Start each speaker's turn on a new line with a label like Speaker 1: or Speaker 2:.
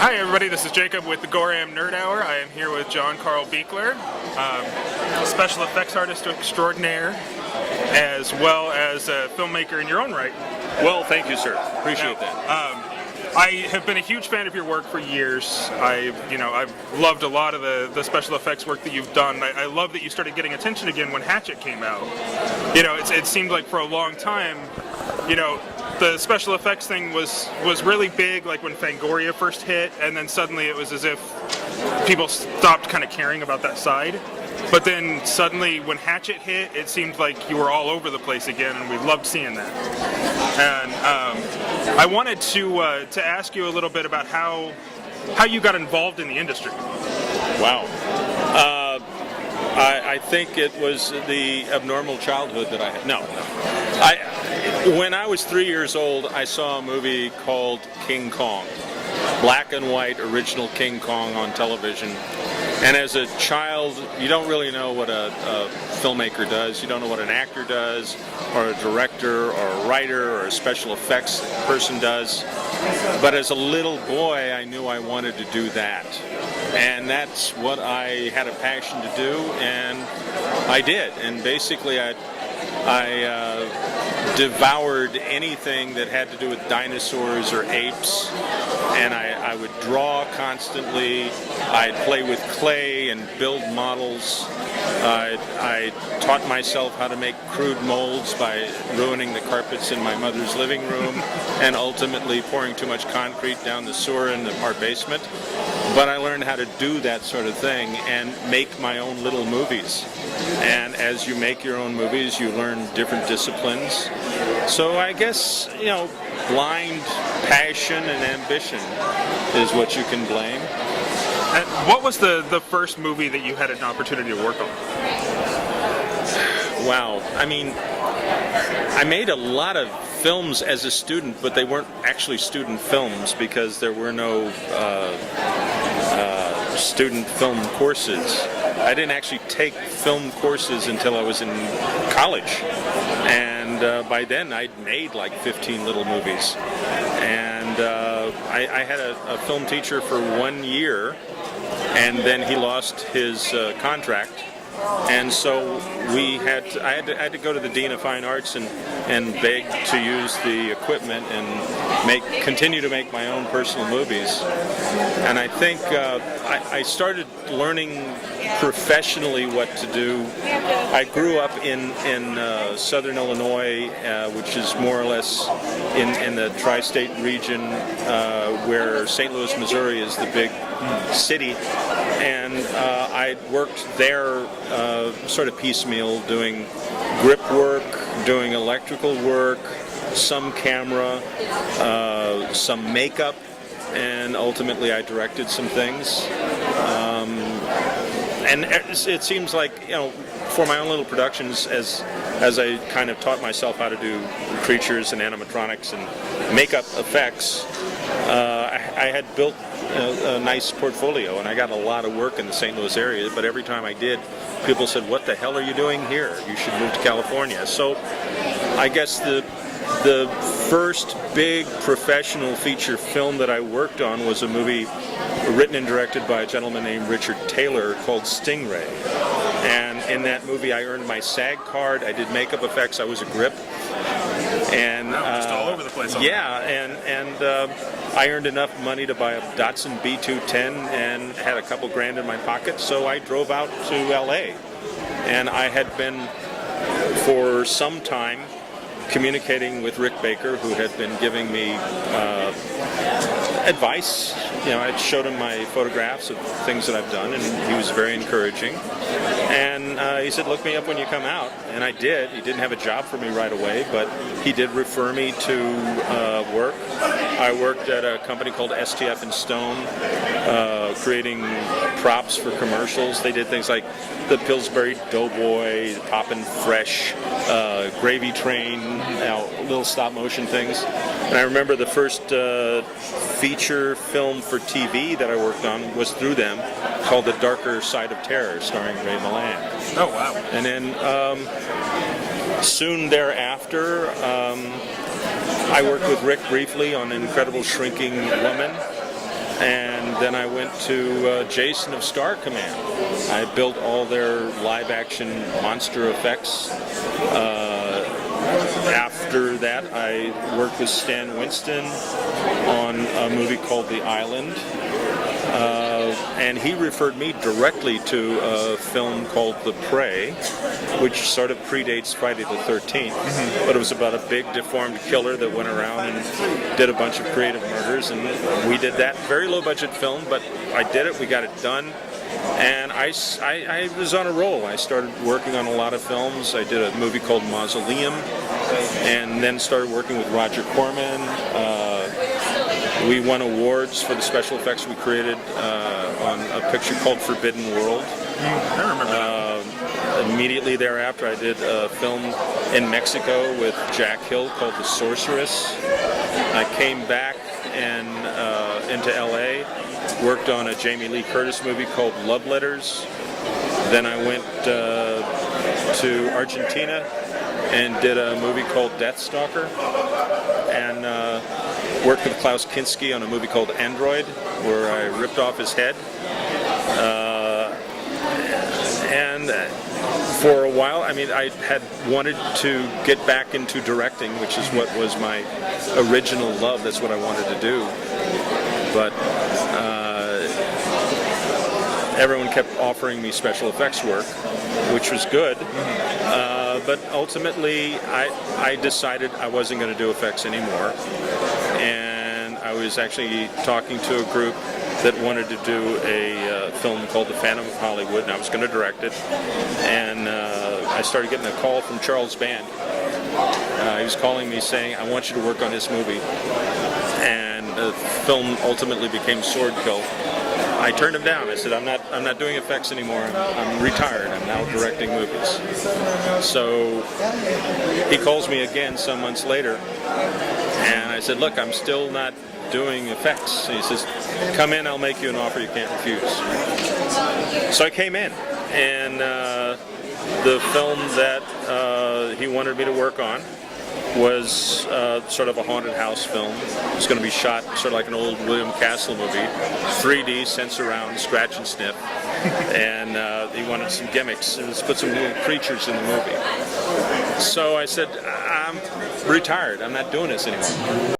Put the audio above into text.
Speaker 1: Hi everybody, this is Jacob with the Gorram Nerd Hour. I am here with John Carl Buechler, special effects artist extraordinaire, as well as a filmmaker in your own right.
Speaker 2: Well, thank you, sir. Appreciate that.
Speaker 1: I have been a huge fan of your work for years. I've loved a lot of the special effects work that you've done. I love that you started getting attention again when Hatchet came out. It seemed like for a long time, the special effects thing was really big, like when Fangoria first hit, and then suddenly it was as if people stopped kind of caring about that side. But then suddenly when Hatchet hit, it seemed like you were all over the place again, and we loved seeing that. And I wanted to ask you a little bit about how you got involved in the industry.
Speaker 2: Wow. I think it was the abnormal childhood that I had. No. When I was 3 years old, I saw a movie called King Kong. Black and white original King Kong on television. And as a child, you don't really know what a filmmaker does. You don't know what an actor does, or a director, or a writer, or a special effects person does. But as a little boy, I knew I wanted to do that. And that's what I had a passion to do, and I did. And basically, I devoured anything that had to do with dinosaurs or apes, and I would draw constantly. I'd play with clay and build models. I taught myself how to make crude molds by ruining the carpets in my mother's living room and ultimately pouring too much concrete down the sewer in our basement. But I learned how to do that sort of thing and make my own little movies. And as you make your own movies, you learn different disciplines. So I guess, blind passion and ambition is what you can blame.
Speaker 1: And what was the first movie that you had an opportunity to work on?
Speaker 2: Wow. I mean, I made a lot of films as a student, but they weren't actually student films because there were no student film courses. I didn't actually take film courses until I was in college, and by then I'd made like 15 little movies. And I had a film teacher for 1 year, and then he lost his contract. And so I had to go to the Dean of Fine Arts and beg to use the equipment and continue to make my own personal movies. And I think I started learning professionally what to do. I grew up in southern Illinois, which is more or less in the tri-state region, where St. Louis, Missouri is the big city. And I worked there sort of piecemeal, doing grip work, doing electrical work, some camera, some makeup, and ultimately I directed some things. And it seems like, for my own little productions, as I kind of taught myself how to do creatures and animatronics and makeup effects, I had built a nice portfolio, and I got a lot of work in the St. Louis area, but every time I did, people said, "What the hell are you doing here? You should move to California." So I guess the first big professional feature film that I worked on was a movie written and directed by a gentleman named Richard Taylor called Stingray. And in that movie I earned my SAG card, I did makeup effects, I was a grip. And
Speaker 1: just all over the place.
Speaker 2: Yeah, and I earned enough money to buy a Datsun B210 and had a couple grand in my pocket, so I drove out to LA. And I had been for some time communicating with Rick Baker, who had been giving me advice. I showed him my photographs of things that I've done, and he was very encouraging. And he said, "Look me up when you come out." And I did. He didn't have a job for me right away, but he did refer me to work. I worked at a company called STF and Stone, creating props for commercials. They did things like the Pillsbury Doughboy, Poppin' Fresh, Gravy Train, little stop motion things. And I remember the first feature film for TV that I worked on was through them, called The Darker Side of Terror, starring Ray Milland.
Speaker 1: Oh, wow.
Speaker 2: And then soon thereafter, I worked with Rick briefly on Incredible Shrinking Woman. And then I went to Jason of Star Command. I built all their live-action monster effects. After that, I worked with Stan Winston on a movie called The Island. And he referred me directly to a film called The Prey, which sort of predates Friday the 13th, but it was about a big deformed killer that went around and did a bunch of creative murders, and we did that. Very low budget film, but I did it, we got it done, and I was on a roll. I started working on a lot of films. I did a movie called Mausoleum, and then started working with Roger Corman. We won awards for the special effects we created on a picture called Forbidden World.
Speaker 1: I remember that.
Speaker 2: Immediately thereafter, I did a film in Mexico with Jack Hill called The Sorceress. I came back and into LA, worked on a Jamie Lee Curtis movie called Love Letters. Then I went to Argentina and did a movie called Deathstalker, and worked with Klaus Kinski on a movie called Android, where I ripped off his head. And for a while, I mean, I had wanted to get back into directing, which is what was my original love. That's what I wanted to do. But everyone kept offering me special effects work, which was good. But ultimately, I decided I wasn't going to do effects anymore. And I was actually talking to a group that wanted to do a film called The Phantom of Hollywood, and I was going to direct it. And I started getting a call from Charles Band. He was calling me saying, I want you to work on this movie. And the film ultimately became Sword Kill. I turned him down. I said, I'm not doing effects anymore. I'm retired. I'm now directing movies. So he calls me again some months later, and I said, look, I'm still not doing effects. And he says, come in, I'll make you an offer you can't refuse. So I came in, and the film that he wanted me to work on was sort of a haunted house film. It was going to be shot sort of like an old William Castle movie, 3D, sense around, scratch and sniff, and he wanted some gimmicks. Let's put some little creatures in the movie. So I said, I'm retired. I'm not doing this anymore.